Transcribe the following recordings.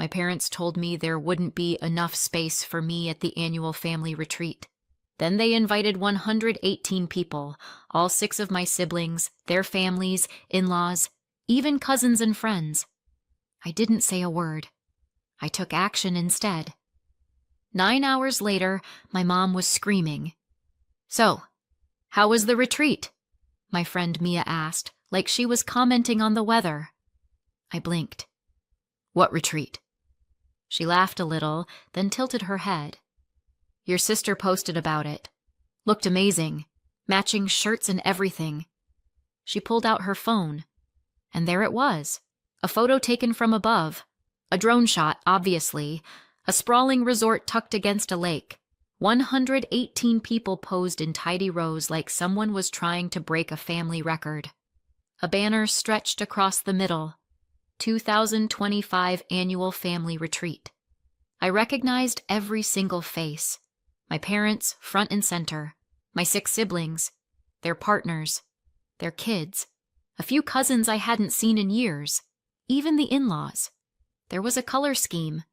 My parents told me there wouldn't be enough space for me at the annual family retreat. Then they invited 118 people, all 6 of my siblings, their families, in-laws, even cousins and friends. I didn't say a word. I took action instead. 9 hours later, my mom was screaming. "So, how was the retreat?" my friend Mia asked, like she was commenting on the weather. I blinked. "What retreat?" She laughed a little, then tilted her head. "Your sister posted about it. Looked amazing. Matching shirts and everything." She pulled out her phone. And there it was. A photo taken from above. A drone shot, obviously. A sprawling resort tucked against a lake. 118 people posed in tidy rows like someone was trying to break a family record. A banner stretched across the middle. 2025 Annual Family Retreat. I recognized every single face. My parents, front and center. My 6 siblings. Their partners. Their kids. A few cousins I hadn't seen in years. Even the in-laws. There was a color scheme.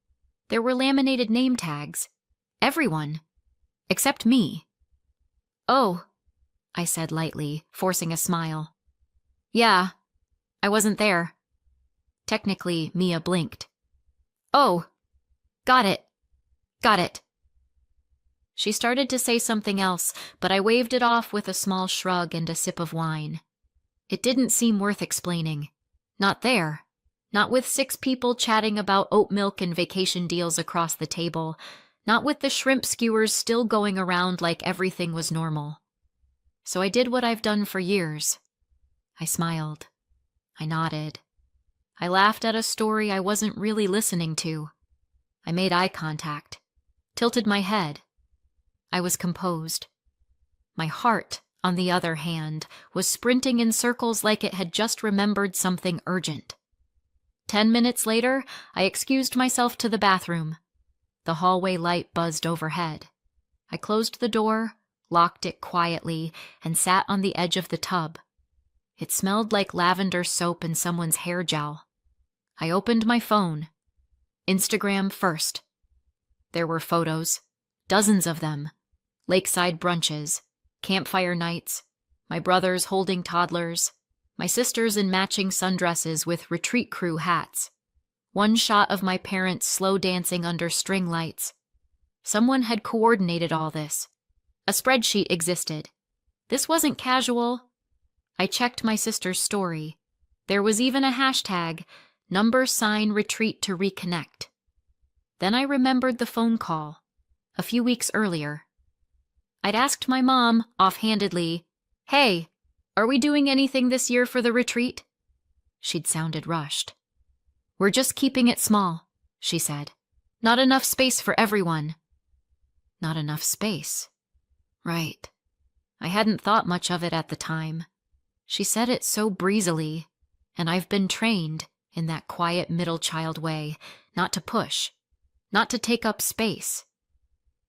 There were laminated name tags. Everyone. Except me. "Oh," I said lightly, forcing a smile. "Yeah, I wasn't there." Technically, Mia blinked. "Oh, got it. Got it." She started to say something else, but I waved it off with a small shrug and a sip of wine. It didn't seem worth explaining. Not there. Not with 6 people chatting about oat milk and vacation deals across the table. Not with the shrimp skewers still going around like everything was normal. So I did what I've done for years. I smiled. I nodded. I laughed at a story I wasn't really listening to. I made eye contact. Tilted my head. I was composed. My heart, on the other hand, was sprinting in circles like it had just remembered something urgent. 10 minutes later, I excused myself to the bathroom. The hallway light buzzed overhead. I closed the door, locked it quietly, and sat on the edge of the tub. It smelled like lavender soap and someone's hair gel. I opened my phone. Instagram first. There were photos, dozens of them. Lakeside brunches, campfire nights, my brothers holding toddlers, my sisters in matching sundresses with retreat crew hats. One shot of my parents slow dancing under string lights. Someone had coordinated all this. A spreadsheet existed. This wasn't casual. I checked my sister's story. There was even a hashtag, #retreat to reconnect. Then I remembered the phone call, a few weeks earlier. I'd asked my mom, offhandedly, "Hey, are we doing anything this year for the retreat?" She'd sounded rushed. "We're just keeping it small," she said. "Not enough space for everyone." Not enough space. Right. I hadn't thought much of it at the time. She said it so breezily, and I've been trained, in that quiet middle child way, not to push, not to take up space.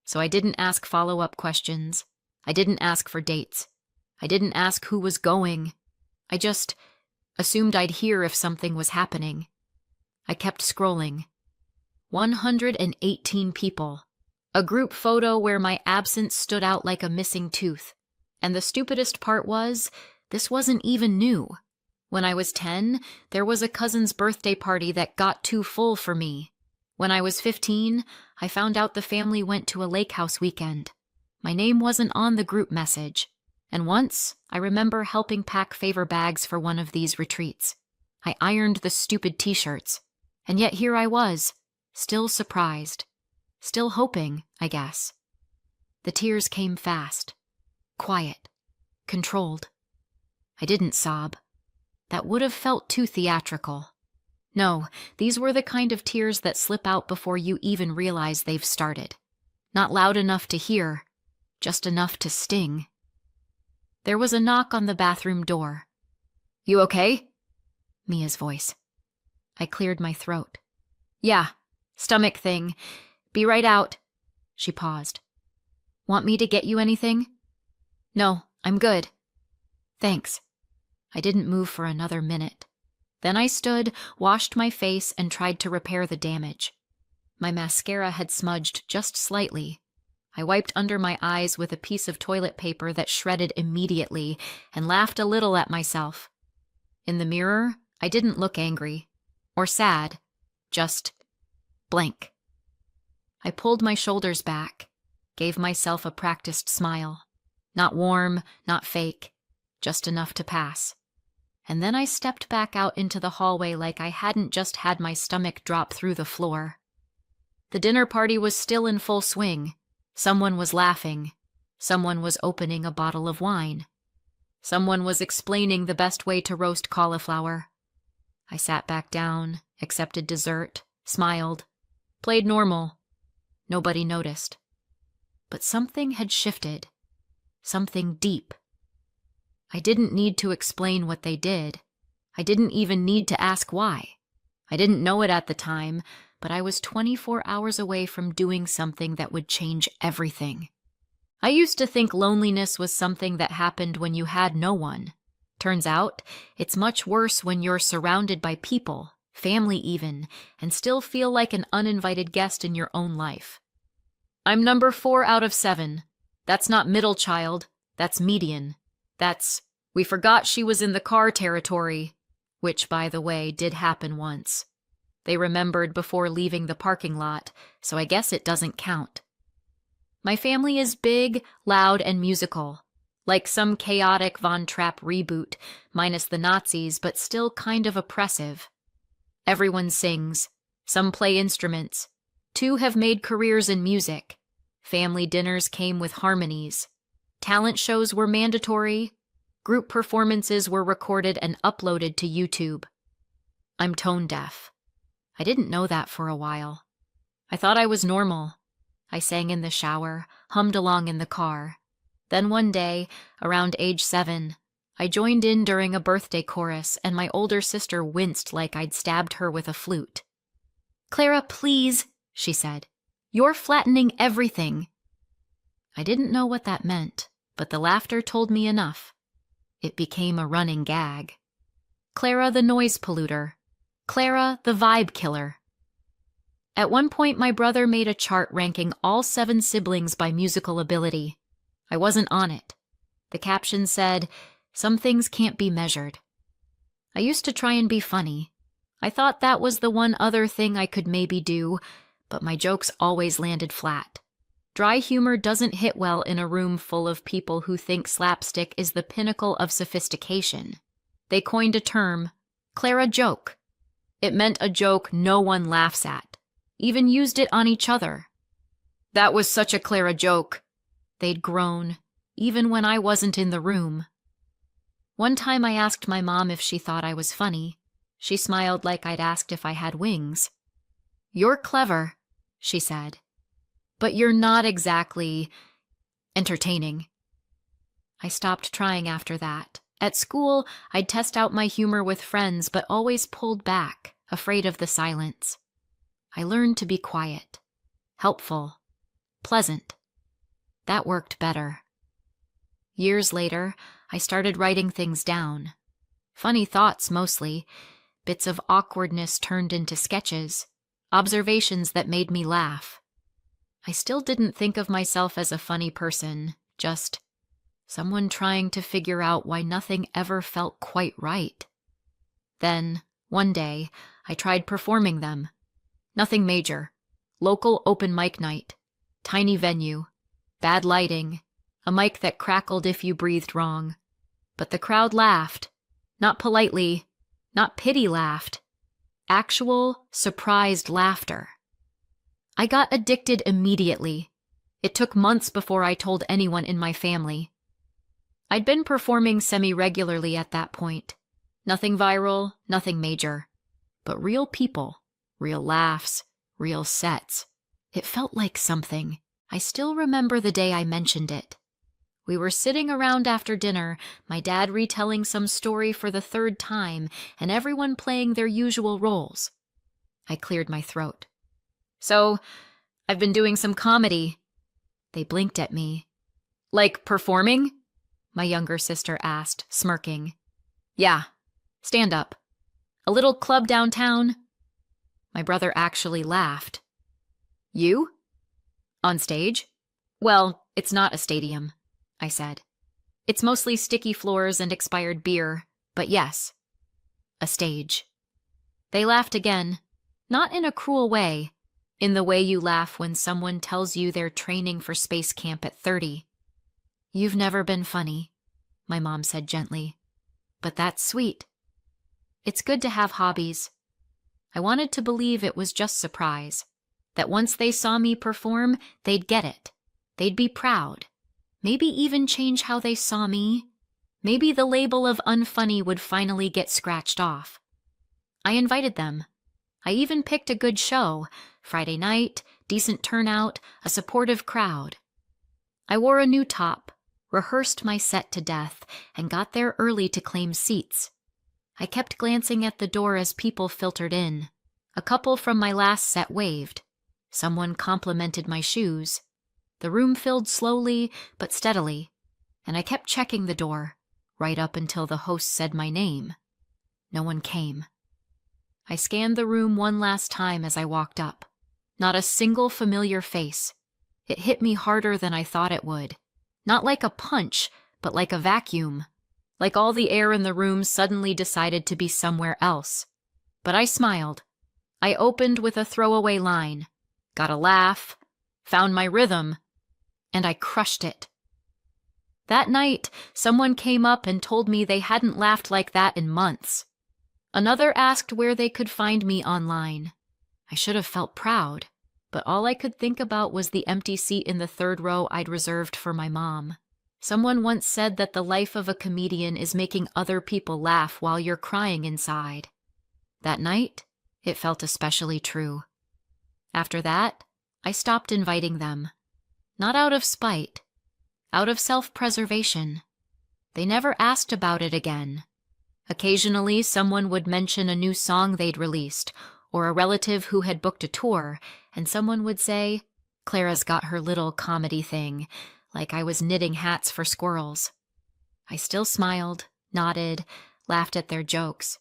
So I didn't ask follow-up questions. I didn't ask for dates. I didn't ask who was going. I just assumed I'd hear if something was happening. I kept scrolling. 118 people. A group photo where my absence stood out like a missing tooth. And the stupidest part was, this wasn't even new. When I was 10, there was a cousin's birthday party that got too full for me. When I was 15, I found out the family went to a lake house weekend. My name wasn't on the group message. And once, I remember helping pack favor bags for one of these retreats. I ironed the stupid t-shirts. And yet here I was, still surprised. Still hoping, I guess. The tears came fast. Quiet. Controlled. I didn't sob. That would have felt too theatrical. No, these were the kind of tears that slip out before you even realize they've started. Not loud enough to hear, just enough to sting. There was a knock on the bathroom door. "You okay?" Mia's voice. I cleared my throat. "Yeah, stomach thing. Be right out." She paused. "Want me to get you anything?" "No, I'm good." "Thanks." I didn't move for another minute. Then I stood, washed my face, and tried to repair the damage. My mascara had smudged just slightly. I wiped under my eyes with a piece of toilet paper that shredded immediately and laughed a little at myself. In the mirror, I didn't look angry or sad, just blank. I pulled my shoulders back, gave myself a practiced smile. Not warm, not fake, just enough to pass. And then I stepped back out into the hallway like I hadn't just had my stomach drop through the floor. The dinner party was still in full swing. Someone was laughing. Someone was opening a bottle of wine. Someone was explaining the best way to roast cauliflower. I sat back down, accepted dessert, smiled, played normal. Nobody noticed. But something had shifted. Something deep. I didn't need to explain what they did. I didn't even need to ask why. I didn't know it at the time, but I was 24 hours away from doing something that would change everything. I used to think loneliness was something that happened when you had no one. Turns out, it's much worse when you're surrounded by people, family even, and still feel like an uninvited guest in your own life. I'm number 4 out of 7. That's not middle child, that's median. That's, we forgot she was in the car territory, which, by the way, did happen once. They remembered before leaving the parking lot, so I guess it doesn't count. My family is big, loud, and musical. Like some chaotic Von Trapp reboot, minus the Nazis, but still kind of oppressive. Everyone sings. Some play instruments. 2 have made careers in music. Family dinners came with harmonies. Talent shows were mandatory. Group performances were recorded and uploaded to YouTube. I'm tone deaf. I didn't know that for a while. I thought I was normal. I sang in the shower, hummed along in the car. Then one day, around age 7, I joined in during a birthday chorus, and my older sister winced like I'd stabbed her with a flute. "Clara, please," she said. "You're flattening everything." I didn't know what that meant, but the laughter told me enough. It became a running gag. Clara the noise polluter. Clara the vibe killer. At one point, my brother made a chart ranking all 7 siblings by musical ability. I wasn't on it. The caption said, "Some things can't be measured." I used to try and be funny. I thought that was the one other thing I could maybe do, but my jokes always landed flat. Dry humor doesn't hit well in a room full of people who think slapstick is the pinnacle of sophistication. They coined a term, Clara joke. It meant a joke no one laughs at, even used it on each other. "That was such a Clara joke," they'd groan, even when I wasn't in the room. One time I asked my mom if she thought I was funny. She smiled like I'd asked if I had wings. "You're clever," she said, "but you're not exactly entertaining." I stopped trying after that. At school, I'd test out my humor with friends, but always pulled back, afraid of the silence. I learned to be quiet, helpful, pleasant. That worked better. Years later, I started writing things down. Funny thoughts mostly, bits of awkwardness turned into sketches, observations that made me laugh. I still didn't think of myself as a funny person, just someone trying to figure out why nothing ever felt quite right. Then, one day, I tried performing them. Nothing major. Local open mic night. Tiny venue. Bad lighting. A mic that crackled if you breathed wrong. But the crowd laughed. Not politely. Not pity laughed. Actual, surprised laughter. I got addicted immediately. It took months before I told anyone in my family. I'd been performing semi-regularly at that point. Nothing viral, nothing major. But real people, real laughs, real sets. It felt like something. I still remember the day I mentioned it. We were sitting around after dinner, my dad retelling some story for the 3rd time, and everyone playing their usual roles. I cleared my throat. "So, I've been doing some comedy." They blinked at me. "Like performing?" my younger sister asked, smirking. "Yeah. Stand up." A little club downtown." My brother actually laughed. "You? On stage?" "Well, it's not a stadium," I said. "It's mostly sticky floors and expired beer, but yes, a stage." They laughed again, not in a cruel way, in the way you laugh when someone tells you they're training for space camp at 30. "You've never been funny," my mom said gently, "but that's sweet. It's good to have hobbies." I wanted to believe it was just surprise, that once they saw me perform, they'd get it. They'd be proud. Maybe even change how they saw me. Maybe the label of unfunny would finally get scratched off. I invited them. I even picked a good show. Friday night, decent turnout, a supportive crowd. I wore a new top, rehearsed my set to death, and got there early to claim seats. I kept glancing at the door as people filtered in. A couple from my last set waved. Someone complimented my shoes. The room filled slowly but steadily, and I kept checking the door, right up until the host said my name. No one came. I scanned the room one last time as I walked up. Not a single familiar face. It hit me harder than I thought it would. Not like a punch, but like a vacuum. Like all the air in the room suddenly decided to be somewhere else. But I smiled. I opened with a throwaway line, got a laugh, found my rhythm, and I crushed it. That night, someone came up and told me they hadn't laughed like that in months. Another asked where they could find me online. I should have felt proud, but all I could think about was the empty seat in the third row I'd reserved for my mom. Someone once said that the life of a comedian is making other people laugh while you're crying inside. That night, it felt especially true. After that, I stopped inviting them. Not out of spite, out of self-preservation. They never asked about it again. Occasionally, someone would mention a new song they'd released, or a relative who had booked a tour, and someone would say, "Clara's got her little comedy thing," like I was knitting hats for squirrels. I still smiled, nodded, laughed at their jokes.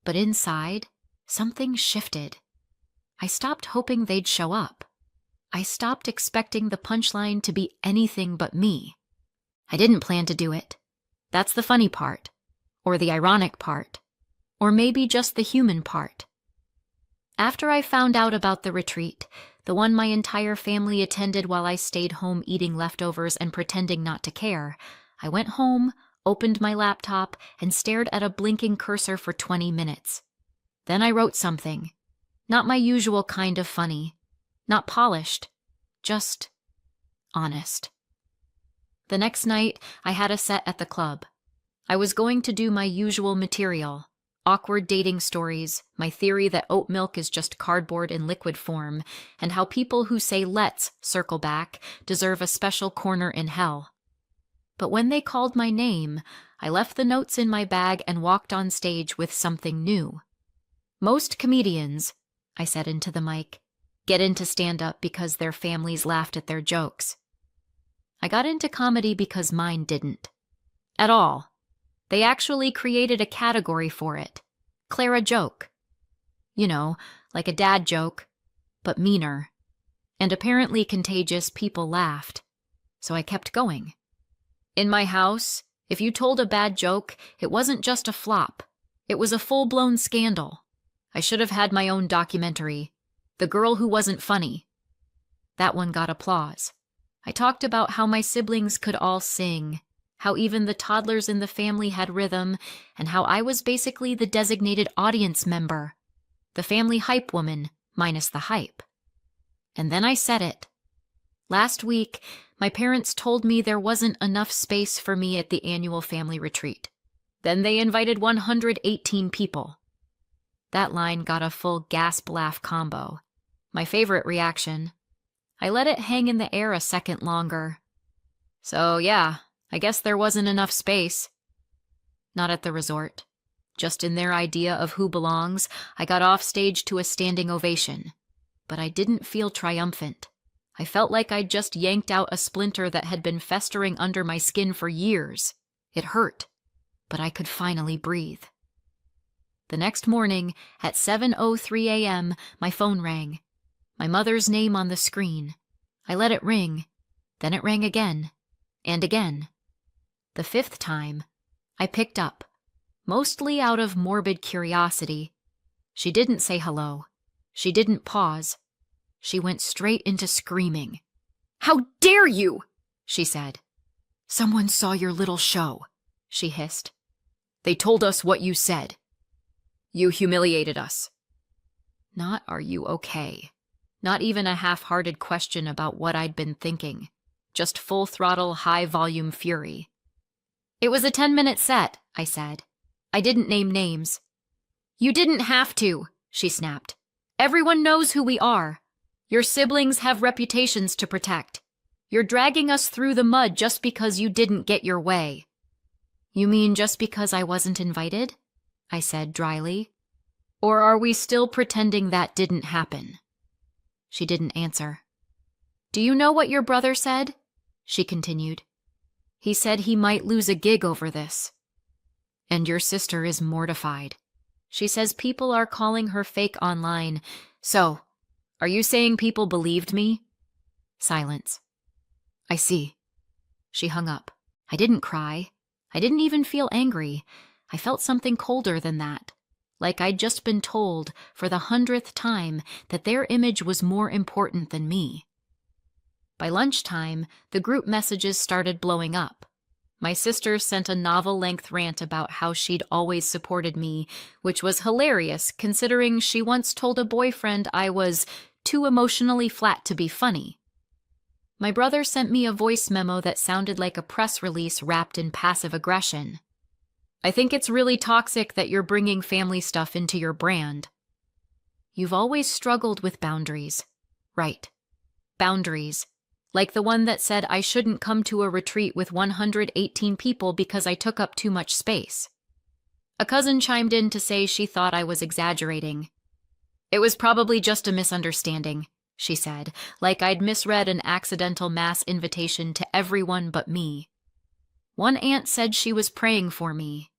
But inside, something shifted. I stopped hoping they'd show up. I stopped expecting the punchline to be anything but me. I didn't plan to do it. That's the funny part, or the ironic part, or maybe just the human part. After I found out about the retreat, the one my entire family attended while I stayed home eating leftovers and pretending not to care, I went home, opened my laptop, and stared at a blinking cursor for 20 minutes. Then I wrote something. Not my usual kind of funny. Not polished. Just honest. The next night, I had a set at the club. I was going to do my usual material. Awkward dating stories, my theory that oat milk is just cardboard in liquid form, and how people who say "let's" circle back deserve a special corner in hell. But when they called my name, I left the notes in my bag and walked on stage with something new. Most comedians, I said into the mic, get into stand-up because their families laughed at their jokes. I got into comedy because mine didn't. At all. They actually created a category for it. Clara joke. You know, like a dad joke, but meaner. And apparently contagious, people laughed. So I kept going. In my house, if you told a bad joke, it wasn't just a flop. It was a full-blown scandal. I should have had my own documentary. The Girl Who Wasn't Funny. That one got applause. I talked about how my siblings could all sing, how even the toddlers in the family had rhythm, and how I was basically the designated audience member, the family hype woman, minus the hype. And then I said it. Last week, my parents told me there wasn't enough space for me at the annual family retreat. Then they invited 118 people. That line got a full gasp-laugh combo. My favorite reaction. I let it hang in the air a second longer. So yeah, I guess there wasn't enough space. Not at the resort. Just in their idea of who belongs, I got off stage to a standing ovation. But I didn't feel triumphant. I felt like I'd just yanked out a splinter that had been festering under my skin for years. It hurt, but I could finally breathe. The next morning, at 7:03 a.m., my phone rang. My mother's name on the screen. I let it ring. Then it rang again. And again. The fifth time, I picked up, mostly out of morbid curiosity. She didn't say hello. She didn't pause. She went straight into screaming. "How dare you!" she said. "Someone saw your little show," she hissed. "They told us what you said. You humiliated us." Not "are you okay?" Not even a half-hearted question about what I'd been thinking. Just full-throttle, high-volume fury. "It was a 10-minute set," I said. I didn't name names. "You didn't have to," she snapped. "Everyone knows who we are. Your siblings have reputations to protect. You're dragging us through the mud just because you didn't get your way." "You mean just because I wasn't invited?" I said dryly. "Or are we still pretending that didn't happen?" She didn't answer. "Do you know what your brother said?" she continued. "He said he might lose a gig over this. And your sister is mortified. She says people are calling her fake online. So, are you saying people believed me?" Silence. "I see." She hung up. I didn't cry. I didn't even feel angry. I felt something colder than that. Like I'd just been told, for the 100th time, that their image was more important than me. By lunchtime, the group messages started blowing up. My sister sent a novel-length rant about how she'd always supported me, which was hilarious considering she once told a boyfriend I was too emotionally flat to be funny. My brother sent me a voice memo that sounded like a press release wrapped in passive aggression. "I think it's really toxic that you're bringing family stuff into your brand. You've always struggled with boundaries." Right. Boundaries. Like the one that said I shouldn't come to a retreat with 118 people because I took up too much space. A cousin chimed in to say she thought I was exaggerating. "It was probably just a misunderstanding," she said, like I'd misread an accidental mass invitation to everyone but me. One aunt said she was praying for me.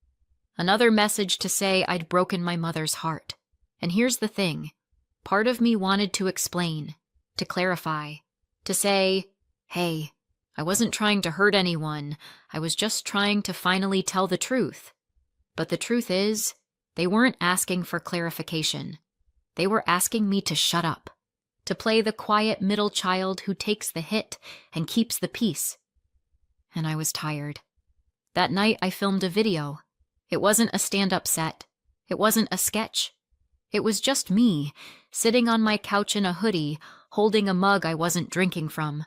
Another message to say I'd broken my mother's heart. And here's the thing. Part of me wanted to explain, to clarify, to say, "Hey, I wasn't trying to hurt anyone. I was just trying to finally tell the truth." But the truth is, they weren't asking for clarification. They were asking me to shut up, to play the quiet middle child who takes the hit and keeps the peace. And I was tired. That night I filmed a video. It wasn't a stand-up set. It wasn't a sketch. It was just me, sitting on my couch in a hoodie, holding a mug I wasn't drinking from.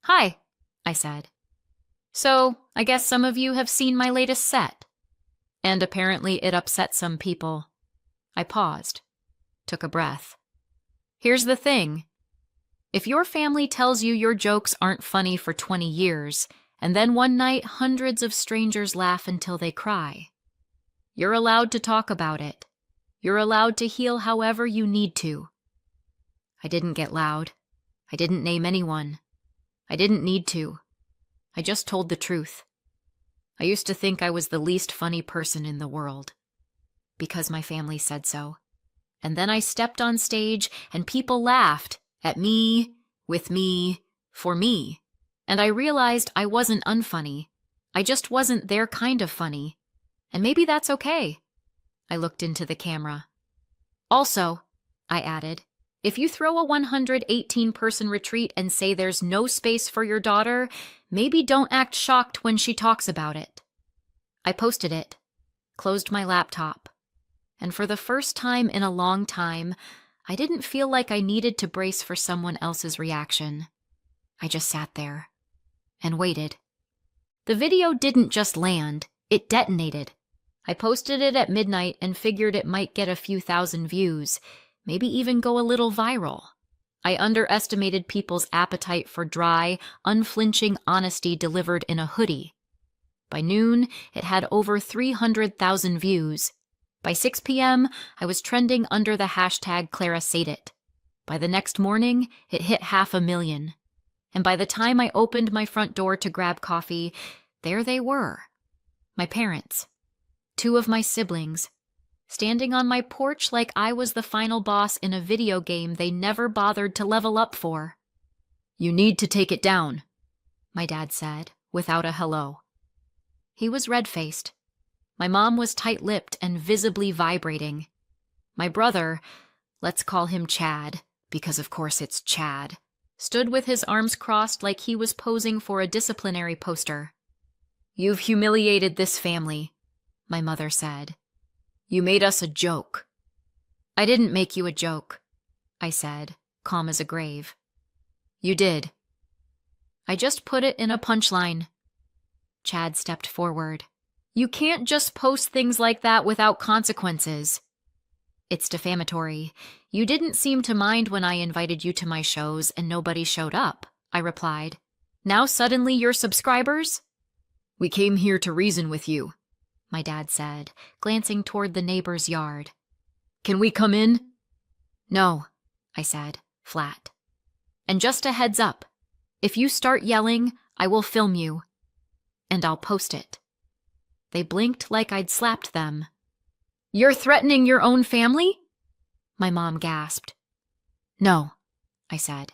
"Hi," I said. "So, I guess some of you have seen my latest set." And apparently it upset some people. I paused, took a breath. Here's the thing. If your family tells you your jokes aren't funny for 20 years, and then one night hundreds of strangers laugh until they cry, you're allowed to talk about it. You're allowed to heal however you need to. I didn't get loud. I didn't name anyone. I didn't need to. I just told the truth. I used to think I was the least funny person in the world, because my family said so. And then I stepped on stage and people laughed at me, with me, for me. And I realized I wasn't unfunny. I just wasn't their kind of funny. And maybe that's okay. I looked into the camera. "Also," I added, "if you throw a 118-person retreat and say there's no space for your daughter, maybe don't act shocked when she talks about it." I posted it, closed my laptop, and for the first time in a long time, I didn't feel like I needed to brace for someone else's reaction. I just sat there and waited. The video didn't just land, it detonated. I posted it at midnight and figured it might get a few thousand views, maybe even go a little viral. I underestimated people's appetite for dry, unflinching honesty delivered in a hoodie. By noon, it had over 300,000 views. By 6 p.m., I was trending under the hashtag #ClaraSaidIt. By the next morning, it hit 500,000. And by the time I opened my front door to grab coffee, there they were. My parents. 2 of my siblings. standing on my porch like I was the final boss in a video game they never bothered to level up for. "You need to take it down," my dad said, without a hello. He was red-faced. My mom was tight-lipped and visibly vibrating. My brother, let's call him Chad, because of course it's Chad, stood with his arms crossed like he was posing for a disciplinary poster. "You've humiliated this family," my mother said. "You made us a joke." "I didn't make you a joke," I said, calm as a grave. "You did. I just put it in a punchline." Chad stepped forward. "You can't just post things like that without consequences." "It's defamatory. You didn't seem to mind when I invited you to my shows and nobody showed up," I replied. "Now suddenly you're subscribers?" "We came here to reason with you," my dad said, glancing toward the neighbor's yard. "Can we come in?" "No," I said, flat. "And just a heads up, if you start yelling, I will film you. And I'll post it." They blinked like I'd slapped them. "You're threatening your own family?" my mom gasped. "No," I said.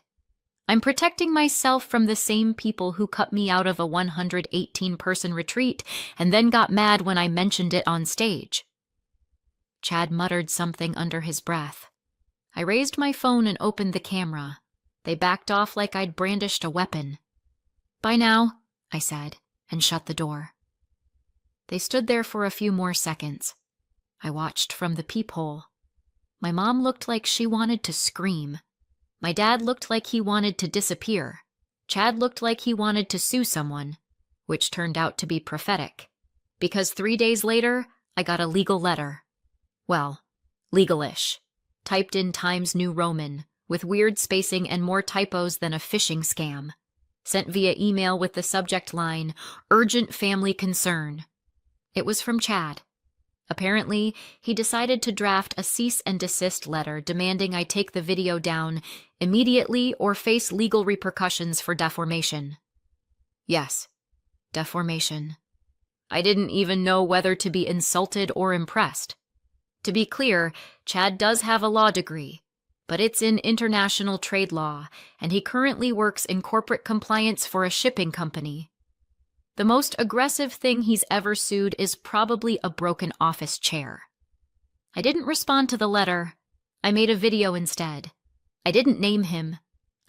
"I'm protecting myself from the same people who cut me out of a 118-person retreat and then got mad when I mentioned it on stage." Chad muttered something under his breath. I raised my phone and opened the camera. They backed off like I'd brandished a weapon. "Bye now," I said, and shut the door. They stood there for a few more seconds. I watched from the peephole. My mom looked like she wanted to scream. My dad looked like he wanted to disappear. Chad looked like he wanted to sue someone, which turned out to be prophetic, because 3 days later, I got a legal letter. Well, legal-ish, typed in Times New Roman, with weird spacing and more typos than a phishing scam, sent via email with the subject line, "Urgent Family Concern." It was from Chad. Apparently, he decided to draft a cease and desist letter demanding I take the video down immediately or face legal repercussions for deformation. Yes, deformation. I didn't even know whether to be insulted or impressed. To be clear, Chad does have a law degree, but it's in international trade law, and he currently works in corporate compliance for a shipping company. The most aggressive thing he's ever sued is probably a broken office chair. I didn't respond to the letter. I made a video instead. I didn't name him.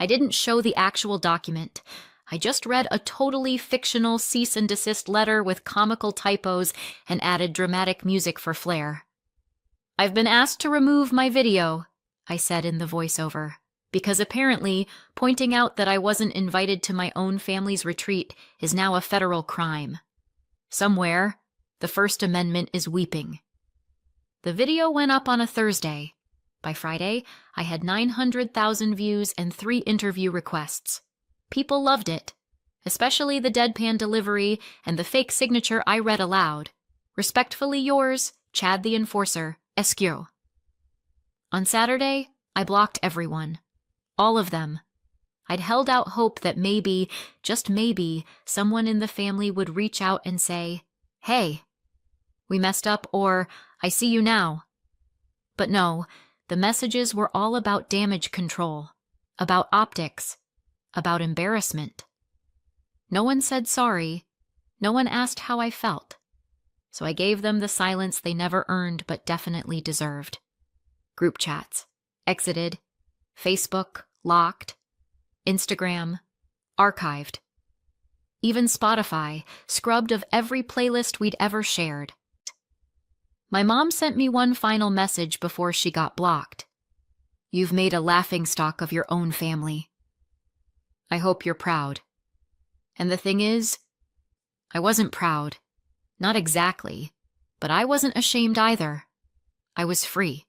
I didn't show the actual document. I just read a totally fictional cease and desist letter with comical typos and added dramatic music for flair. "I've been asked to remove my video," I said in the voiceover, because apparently pointing out that I wasn't invited to my own family's retreat is now a federal crime. Somewhere, the First Amendment is weeping. The video went up on a Thursday. By Friday, I had 900,000 views and 3 interview requests. People loved it, especially the deadpan delivery and the fake signature I read aloud. "Respectfully yours, Chad the Enforcer, Esquio." On Saturday, I blocked everyone. All of them. I'd held out hope that maybe, just maybe, someone in the family would reach out and say, "Hey, we messed up," or "I see you now." But no, the messages were all about damage control, about optics, about embarrassment. No one said sorry. No one asked how I felt. So I gave them the silence they never earned but definitely deserved. Group chats. Exited. Facebook, locked. Instagram, archived. Even Spotify, scrubbed of every playlist we'd ever shared. My mom sent me one final message before she got blocked. "You've made a laughingstock of your own family. I hope you're proud." And the thing is, I wasn't proud. Not exactly, but I wasn't ashamed either. I was free.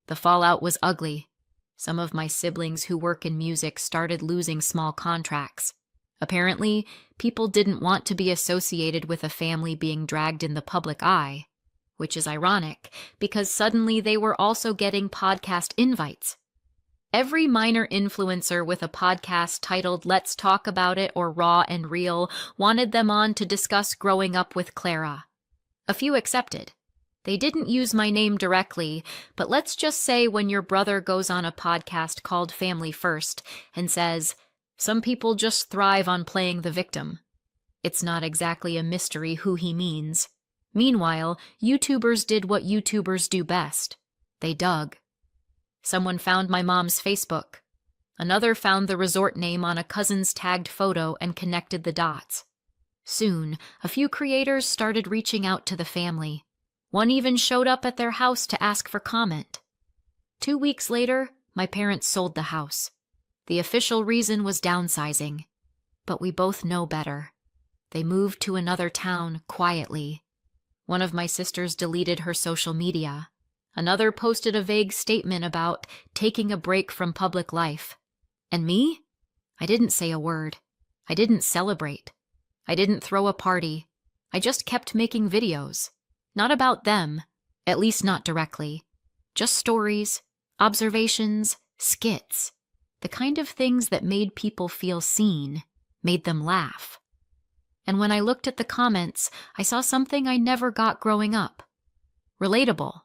The fallout was ugly. Some of my siblings who work in music started losing small contracts. Apparently, people didn't want to be associated with a family being dragged in the public eye, which is ironic because suddenly they were also getting podcast invites. Every minor influencer with a podcast titled "Let's Talk About It" or "Raw and Real" wanted them on to discuss growing up with Clara. A few accepted. They didn't use my name directly, but let's just say when your brother goes on a podcast called Family First and says, "Some people just thrive on playing the victim," it's not exactly a mystery who he means. Meanwhile, YouTubers did what YouTubers do best. They dug. Someone found my mom's Facebook. Another found the resort name on a cousin's tagged photo and connected the dots. Soon, a few creators started reaching out to the family. One even showed up at their house to ask for comment. 2 weeks later, my parents sold the house. The official reason was downsizing. But we both know better. They moved to another town quietly. One of my sisters deleted her social media. Another posted a vague statement about taking a break from public life. And me? I didn't say a word. I didn't celebrate. I didn't throw a party. I just kept making videos. Not about them, at least not directly. Just stories, observations, skits. The kind of things that made people feel seen, made them laugh. And when I looked at the comments, I saw something I never got growing up. Relatable.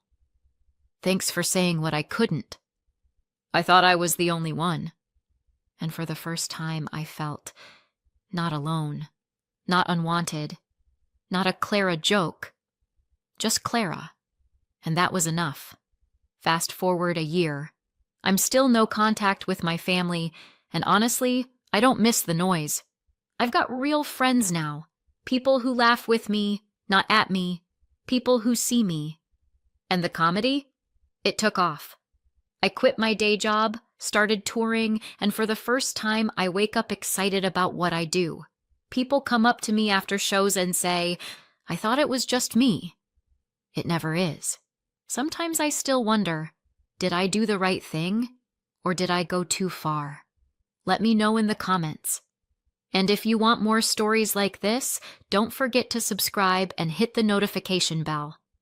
"Thanks for saying what I couldn't. I thought I was the only one." And for the first time, I felt not alone, not unwanted, not a Clara joke, just Clara. And that was enough. Fast forward a year. I'm still no contact with my family, and honestly, I don't miss the noise. I've got real friends now. People who laugh with me, not at me. People who see me. And the comedy? It took off. I quit my day job, started touring, and for the first time, I wake up excited about what I do. People come up to me after shows and say, "I thought it was just me." It never is. Sometimes I still wonder, did I do the right thing, or did I go too far? Let me know in the comments. And if you want more stories like this, don't forget to subscribe and hit the notification bell.